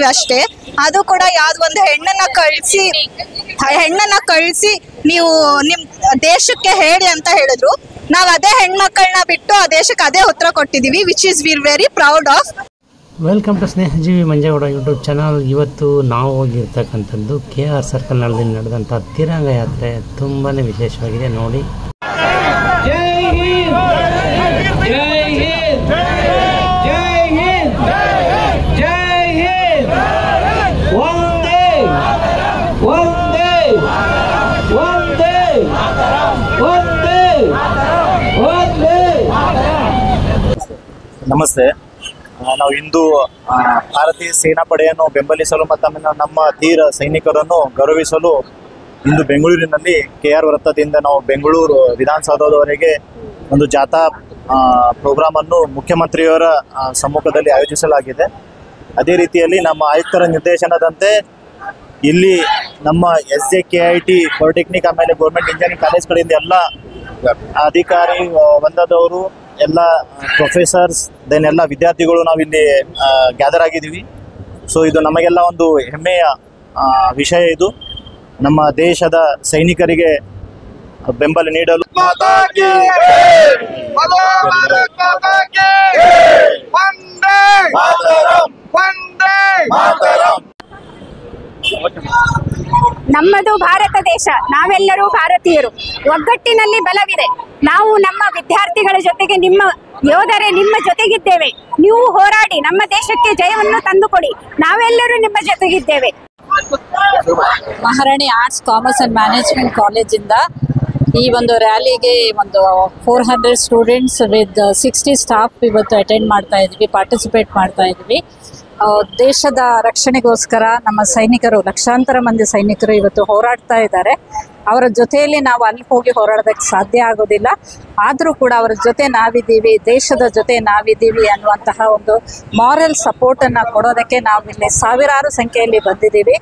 ಅಷ್ಟೇ. ಅದು ಕೂಡ ಯಾವ್ದು ಒಂದು ಹೆಣ್ಣನ್ನ ಕಳಿಸಿ ನೀವು ನಿಮ್ ದೇಶಕ್ಕೆ ಹೇಳಿ ಅಂತ ಹೇಳಿದ್ರು. ನಾವ್ ಅದೇ ಹೆಣ್ಮಕ್ಳನ್ನ ಬಿಟ್ಟು ಆ ದೇಶಕ್ಕೆ ಅದೇ ಉತ್ತರ ಕೊಟ್ಟಿದೀವಿ, which is we're very proud of. Welcome to Snehajeevi Manjegowda YouTube channel. ಇವತ್ತು ನಾವು ಹೋಗಿರ್ತಕ್ಕಂಥದ್ದು KR ಸರ್ಕಲ್ನಲ್ಲಿ ನಡೆದಂಥ ತಿರಂಗ ಯಾತ್ರೆ ತುಂಬಾ ವಿಶೇಷವಾಗಿದೆ ನೋಡಿ. ನಮಸ್ತೆ. ನಾವು ಇಂದು ಭಾರತೀಯ ಸೇನಾ ಪಡೆಯನ್ನು ಬೆಂಬಲಿಸಲು ಮತ್ತು ನಮ್ಮ ಧೀರ ಸೈನಿಕರನ್ನು ಗೌರವಿಸಲು ಇಂದು ಬೆಂಗಳೂರಿನಲ್ಲಿ KR ವೃತ್ತದಿಂದ ನಾವು ಬೆಂಗಳೂರು ವಿಧಾನಸೌಧದವರೆಗೆ ಒಂದು ಜಾಥಾ ಪ್ರೋಗ್ರಾಮನ್ನು ಮುಖ್ಯಮಂತ್ರಿಯವರ ಸಮ್ಮುಖದಲ್ಲಿ ಆಯೋಜಿಸಲಾಗಿದೆ. ಅದೇ ರೀತಿಯಲ್ಲಿ ನಮ್ಮ ಆಯುಕ್ತರ ನಿರ್ದೇಶನದಂತೆ ಇಲ್ಲಿ ನಮ್ಮ SJKIT ಪಾಲಿಟೆಕ್ನಿಕ್ ಆಮೇಲೆ ಗೌರ್ಮೆಂಟ್ ಇಂಜಿನಿಯರಿಂಗ್ ಕಾಲೇಜ್ಗಳಿಂದ ಎಲ್ಲ ಅಧಿಕಾರಿ ವೃಂದದವರು, ಎಲ್ಲ ಪ್ರೊಫೆಸರ್ಸ್, ದೆನ್ ಎಲ್ಲ ವಿದ್ಯಾರ್ಥಿಗಳು ನಾವಿಲ್ಲಿ ಗ್ಯಾದರ್ ಆಗಿದ್ದೀವಿ. ಸೊ ಇದು ನಮಗೆಲ್ಲ ಒಂದು ಹೆಮ್ಮೆಯ ವಿಷಯ. ಇದು ನಮ್ಮ ದೇಶದ ಸೈನಿಕರಿಗೆ ಬೆಂಬಲ ನೀಡಲು ನಮ್ಮದು ಭಾರತ ದೇಶ, ನಾವೆಲ್ಲರೂ ಭಾರತೀಯರು, ಒಗ್ಗಟ್ಟಿನಲ್ಲಿ ಬಲವಿದೆ. ನಾವು ನಮ್ಮ ವಿದ್ಯಾರ್ಥಿಗಳ ಜೊತೆಗೆ, ನಿಮ್ಮ ಯೋಧರೇ ನಿಮ್ಮ ಜೊತೆಗಿದ್ದೇವೆ. ನೀವು ಹೋರಾಡಿ ನಮ್ಮ ದೇಶಕ್ಕೆ ಜಯವನ್ನು ತಂದುಕೊಡಿ, ನಾವೆಲ್ಲರೂ ನಿಮ್ಮ ಜೊತೆಗಿದ್ದೇವೆ. ಮಹಾರಾಣಿ ಆರ್ಟ್ಸ್ ಕಾಮರ್ಸ್ ಅಂಡ್ ಮ್ಯಾನೇಜ್ಮೆಂಟ್ ಕಾಲೇಜಿಂದ ಈ ಒಂದು ರ್ಯಾಲಿಗೆ ಒಂದು 400 ಸ್ಟೂಡೆಂಟ್ಸ್ ವಿತ್ 60 ಸ್ಟಾಫ್ ಇವತ್ತು ಅಟೆಂಡ್ ಮಾಡ್ತಾ ಇದ್ವಿ, ಪಾರ್ಟಿಸಿಪೇಟ್ ಮಾಡ್ತಾ ಇದ್ವಿ. ದೇಶದ ರಕ್ಷಣೆಗೋಸ್ಕರ ನಮ್ಮ ಸೈನಿಕರು, ಲಕ್ಷಾಂತರ ಮಂದಿ ಸೈನಿಕರು ಇವತ್ತು ಹೋರಾಡ್ತಾ ಇದ್ದಾರೆ. ಅವರ ಜೊತೆಯಲ್ಲಿ ನಾವು ಅಲ್ಲಿ ಹೋಗಿ ಹೋರಾಡೋದಕ್ಕೆ ಸಾಧ್ಯ ಆಗೋದಿಲ್ಲ. ಆದರೂ ಕೂಡ ಅವರ ಜೊತೆ ನಾವಿದ್ದೀವಿ, ದೇಶದ ಜೊತೆ ನಾವಿದ್ದೀವಿ ಅನ್ನುವಂತಹ ಒಂದು ಮಾರಲ್ ಸಪೋರ್ಟನ್ನು ಕೊಡೋದಕ್ಕೆ ನಾವು ಇಲ್ಲಿ ಸಾವಿರಾರು ಸಂಖ್ಯೆಯಲ್ಲಿ ಬಂದಿದ್ದೀವಿ.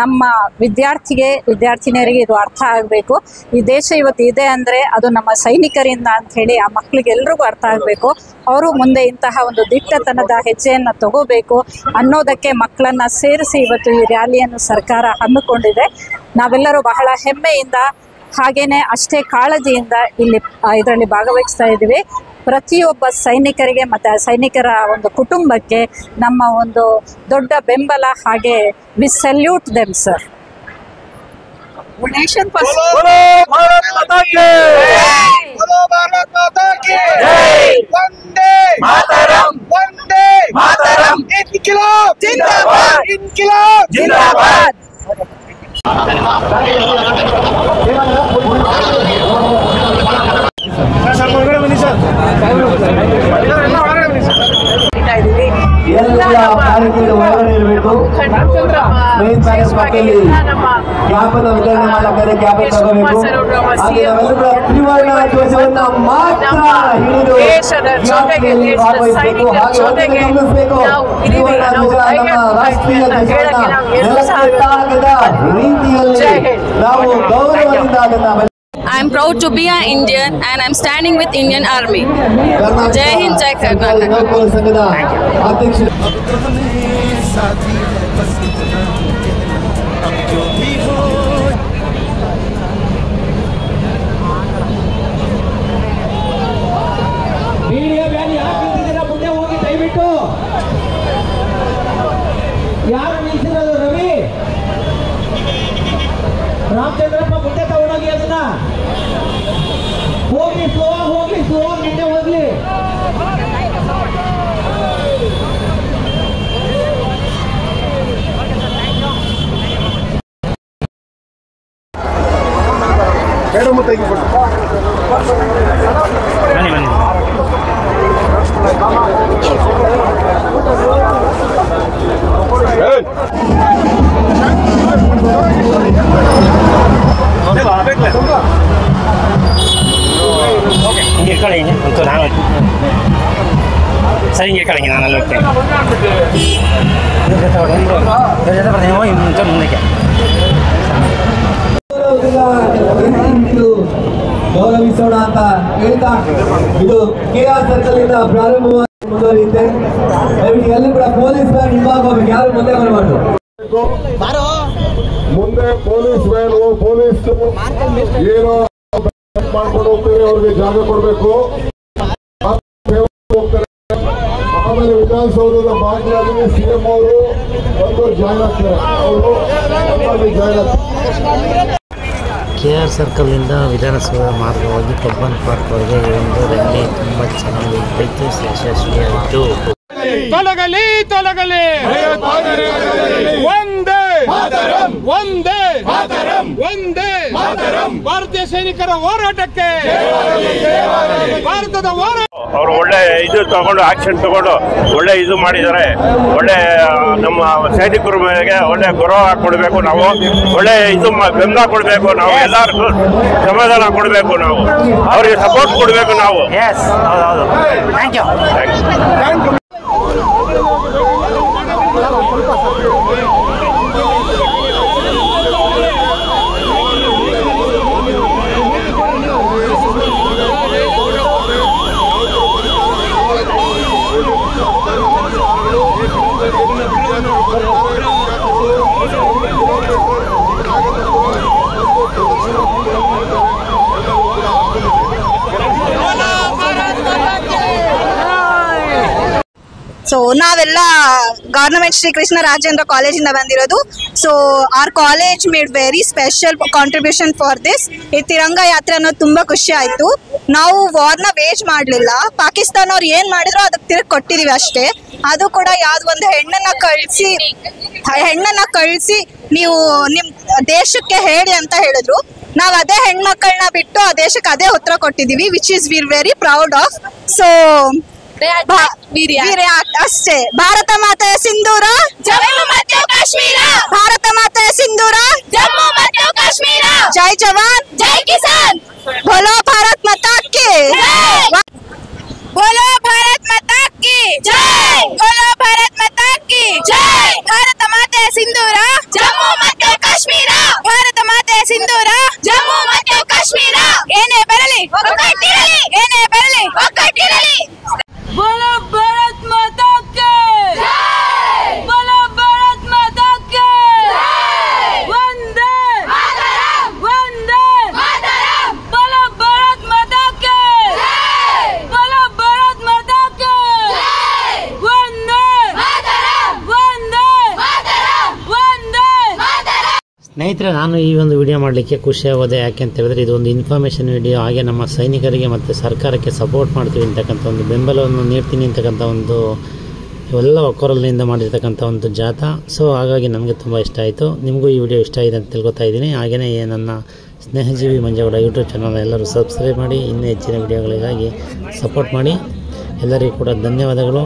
ನಮ್ಮ ವಿದ್ಯಾರ್ಥಿನಿಯರಿಗೆ ಇದು ಅರ್ಥ ಆಗಬೇಕು. ಈ ದೇಶ ಇವತ್ತು ಇದೆ ಅಂದರೆ ಅದು ನಮ್ಮ ಸೈನಿಕರಿಂದ ಅಂಥೇಳಿ ಆ ಮಕ್ಕಳಿಗೆಲ್ರಿಗೂ ಅರ್ಥ ಆಗಬೇಕು. ಅವರು ಮುಂದೆ ಇಂತಹ ಒಂದು ದಿಟ್ಟತನದ ಹೆಜ್ಜೆಯನ್ನು ತಗೋಬೇಕು ಅನ್ನೋದಕ್ಕೆ ಮಕ್ಕಳನ್ನು ಸೇರಿಸಿ ಇವತ್ತು ಈ ರ್ಯಾಲಿಯನ್ನು ಸರ್ಕಾರ ಹಮ್ಮಿಕೊಂಡಿದೆ. ನಾವೆಲ್ಲರೂ ಬಹಳ ಹೆಮ್ಮೆಯಿಂದ ಹಾಗೇನೆ ಅಷ್ಟೇ ಕಾಳಜಿಯಿಂದ ಇದರಲ್ಲಿ ಭಾಗವಹಿಸ್ತಾ ಇದ್ದೀವಿ. ಪ್ರತಿಯೊಬ್ಬ ಸೈನಿಕರಿಗೆ ಮತ್ತು ಸೈನಿಕರ ಒಂದು ಕುಟುಂಬಕ್ಕೆ ನಮ್ಮ ಒಂದು ದೊಡ್ಡ ಬೆಂಬಲ. ಹಾಗೆ we salute them sir. Nation first. Bharat Mata की जय, बोलो भारत माता की जय, वंदे मातरम, वंदे मातरम, इनकलाब जिंदाबाद, इनकलाब जिंदाबाद. ಎಲ್ಲ ಕಾರ್ಯಕ್ರಮ ಒಳಗಡೆ ಇರಬೇಕು. ಮೇನ್ ಪ್ಯಾಲೇಸ್ ಪಕ್ಕದಲ್ಲಿ ಜ್ಞಾಪನ ವಿತರಣೆ ಮಾಡಬೇಕಾದ್ರೆ ಜ್ಞಾಪನ ತಗೋಬೇಕು. ಹಾಗೆ ನಾವೆಲ್ಲರೂ ತ್ರಿವರ್ಣ ಧ್ವಜವನ್ನ ಮಾತ್ರ ಹಿಡಿದು ಜಾತ್ರೆಯಲ್ಲಿ ಭಾಗವಹಿಸಬೇಕು. ಹಾಗೆ ಗಮನಿಸಬೇಕು, ತ್ರಿವರ್ಣ ಧ್ವಜ ನಮ್ಮ ರಾಷ್ಟ್ರೀಯ ಧ್ವಜವನ್ನ ನೆಲಕ್ಕೆತ್ತಾಗದ ರೀತಿಯಲ್ಲಿ ನಾವು ಗೌರವದಿಂದ ಅದನ್ನ I am proud to be an Indian and I am standing with Indian Army. Jai Hind, Jai Karnataka. ಯಾರು ನಿಲ್ಸಿರೋದು? ರವಿ ರಾಮಚಂದ್ರಪ್ಪ ಮುಂದೆ ತಗೊಂಡೋಗಿ ಅದನ್ನ. ಹೋಗ್ಲಿ ಸ್ಲೋ ನಿನ್ನೆ ಹೋಗ್ಲಿ. ಹಿಂಗೆ ಕಳಿ ಅಂತೂ ನಾನು ಸರಿ ಹಿಂಗೆ ಕಳಿಂಗೆ ನಾನು ಅಲ್ಲಿ ಹೋಗ್ತೇನೆ. ಮುಂದಕ್ಕೆ ಗೌರವಿಸೋಣ ಅಂತ ಹೇಳ್ತಾ ಇದು KR ಸರ್ಕಲ್ ಇಂದ ಪ್ರಾರಂಭ ಮುಂದುವರಿಯುತ್ತೆ. ದಯವಿಟ್ಟು ಎಲ್ಲರೂ ಕೂಡ ಪೊಲೀಸ್ ವ್ಯಾನ್ ಹಿಂಭಾಗ ಹೋಗ್ಬೇಕು, ಯಾರು ಮುಂದೆ ಬರಬಾರ್ದು. ಮುಂದೆ ಪೊಲೀಸ್ ವ್ಯಾನ್ ಪೊಲೀಸ್ ಏನೋ ಮಾಡ್ಕೊಂಡು ಹೋಗ್ತಾರೆ, ಅವ್ರಿಗೆ ಜಾಗ ಕೊಡಬೇಕು. ಆಮೇಲೆ ವಿಧಾನಸೌಧದ ಬಾಗಿಲಲ್ಲಿ ಸಿಎಂ ಅವರು ಬಂದು ಜಾಯ್ನ್ ಆಗ್ತಾರೆ. ಅವರು ಜಾಯ್ನ್ ಆಗ್ತಾರೆ. KR ಸರ್ಕಲ್ನಿಂದ ವಿಧಾನಸೌಧ ಮಾರ್ಗವಾಗಿ ಕಬ್ಬನ್ ಪಾರ್ಕ್ವರೆಗೆ ಈ ಒಂದು ರ್ಯಾಲಿ ತುಂಬ ಚೆನ್ನಾಗಿ ಇತ್ತು, ಯಶಸ್ವಿಯಾಯಿತು. ತೊಲಗಲಿ ತೊಲಗಲಿ ಒಂದೇ ಒಂದೇ ಒಂದೇ ಭಾರತೀಯ ಸೈನಿಕರ ಹೋರಾಟಕ್ಕೆ, ಭಾರತದ ಹೋರಾಟ. ಅವರು ಒಳ್ಳೆ ಇದು ತಗೊಂಡು ಆಕ್ಷನ್ ತಗೊಂಡು ಒಳ್ಳೆ ಇದು ಮಾಡಿದ್ದಾರೆ. ಒಳ್ಳೆ ನಮ್ಮ ಸೈನಿಕರ ಮೇಲೆ ಒಳ್ಳೆ ಗೌರವ ಕೊಡಬೇಕು ನಾವು, ಒಳ್ಳೆ ಇದು ಬೆಂಬಲ ಕೊಡಬೇಕು ನಾವು, ಎಲ್ಲರಿಗೂ ಸಮಾಧಾನ ಕೊಡಬೇಕು ನಾವು, ಅವರಿಗೆ ಸಪೋರ್ಟ್ ಕೊಡಬೇಕು ನಾವು. Thank you. ಸೊ ನಾವೆಲ್ಲ ಗವರ್ನಮೆಂಟ್ ಶ್ರೀ ಕೃಷ್ಣ ರಾಜೇಂದ್ರ ಕಾಲೇಜಿಂದ ಬಂದಿರೋದು. So our college made very special contribution for this. ಈ ತಿರಂಗ ಯಾತ್ರೆ ಅನ್ನೋದು ತುಂಬ ಖುಷಿ ಆಯಿತು. ನಾವು ವಾರ್ನ ವೇಜ್ ಮಾಡಲಿಲ್ಲ, ಪಾಕಿಸ್ತಾನ ಅವ್ರು ಏನು ಮಾಡಿದ್ರು ಅದಕ್ಕೆ ತಿರುಗಿ ಕೊಟ್ಟಿದ್ದೀವಿ ಅಷ್ಟೇ. ಅದು ಕೂಡ ಯಾವುದೋ ಒಂದು ಹೆಣ್ಣನ್ನು ಕಳಿಸಿ ನೀವು ನಿಮ್ಮ ದೇಶಕ್ಕೆ ಹೇಳಿ ಅಂತ ಹೇಳಿದ್ರು. ನಾವು ಅದೇ ಹೆಣ್ಮಕ್ಕಳನ್ನ ಬಿಟ್ಟು ಆ ದೇಶಕ್ಕೆ ಅದೇ ಉತ್ತರ ಕೊಟ್ಟಿದ್ದೀವಿ, which is we're very proud of. So ಅಷ್ಟೇ. ಭಾರತ ಮಾತೆಯ ಸಿಂಧೂರ ಜಮ್ಮು ಮತ್ತು ಕಾಶ್ಮೀರ, ಭಾರತ ಮಾತೆಯ ಸಿಂಧೂರ ಜಮ್ಮು ಮತ್ತು ಕಾಶ್ಮೀರ. ಜೈ ಜವಾನ್ ಜೈ ಕಿಸಾನ್, ಬೋಲೋ ಭಾರತ್ ಮಾತಾ ಕಿ ಬೋಲೋ ಭಾರತ್ ಮಾತಾ ಕಿ ಜೈ, ಬೋಲೋ ಭಾರತ್ ಮಾತಾ ಕಿ ಜೈ. ಭಾರತ ಮಾತೆಯ ಸಿಂಧೂರ ಜಮ್ಮು ಮತ್ತು ಕಾಶ್ಮೀರ, ಭಾರತ ಮಾತೆಯ ಸಿಂಧೂರ ಜಮ್ಮು ಮತ್ತು ಕಾಶ್ಮೀರ. ಏನೇ ಬರಲಿ ಒಗ್ಗಟ್ಟಿರಲಿ, ಏನೇ ಬರಲಿ ಒಗ್ಗಟ್ಟಿರಲಿ. बोलो भारत माता के जय, बोलो भारत माता के जय, वंदे मातरम, वंदे मातरम, बोलो भारत माता के जय, बोलो भारत माता के जय, वंदे मातरम, वंदे मातरम, वंदे मातरम. ಸ್ನೇಹಿತರೆ, ನಾನು ಈ ಒಂದು ವಿಡಿಯೋ ಮಾಡಲಿಕ್ಕೆ ಖುಷಿಯಾಗೋದೆ. ಯಾಕೆ ಅಂತ ಹೇಳಿದ್ರೆ ಇದು ಒಂದು ಇನ್ಫಾರ್ಮೇಷನ್ ವಿಡಿಯೋ, ಹಾಗೆ ನಮ್ಮ ಸೈನಿಕರಿಗೆ ಮತ್ತು ಸರ್ಕಾರಕ್ಕೆ ಸಪೋರ್ಟ್ ಮಾಡ್ತೀವಿ ಅಂತಕ್ಕಂಥ ಒಂದು ಬೆಂಬಲವನ್ನು ನೀಡ್ತೀನಿ ಅಂತಕ್ಕಂಥ ಒಂದು ಇವೆಲ್ಲ ಒಕ್ಕೊರಲಿನಿಂದ ಮಾಡಿರ್ತಕ್ಕಂಥ ಒಂದು ಜಾಥಾ. ಸೊ ಹಾಗಾಗಿ ನಮಗೆ ತುಂಬ ಇಷ್ಟ ಆಯಿತು. ನಿಮಗೂ ಈ ವಿಡಿಯೋ ಇಷ್ಟ ಆಗಿದೆ ಅಂತ ತಿಳ್ಕೊತಾ ಇದ್ದೀನಿ. ಹಾಗೆಯೇ ನನ್ನ ಸ್ನೇಹಜೀವಿ ಮಂಜೇಗೌಡ ಯೂಟ್ಯೂಬ್ ಚಾನಲ್ ಎಲ್ಲರೂ ಸಬ್ಸ್ಕ್ರೈಬ್ ಮಾಡಿ, ಇನ್ನೂ ಹೆಚ್ಚಿನ ವಿಡಿಯೋಗಳಿಗಾಗಿ ಸಪೋರ್ಟ್ ಮಾಡಿ. ಎಲ್ಲರಿಗೂ ಕೂಡ ಧನ್ಯವಾದಗಳು.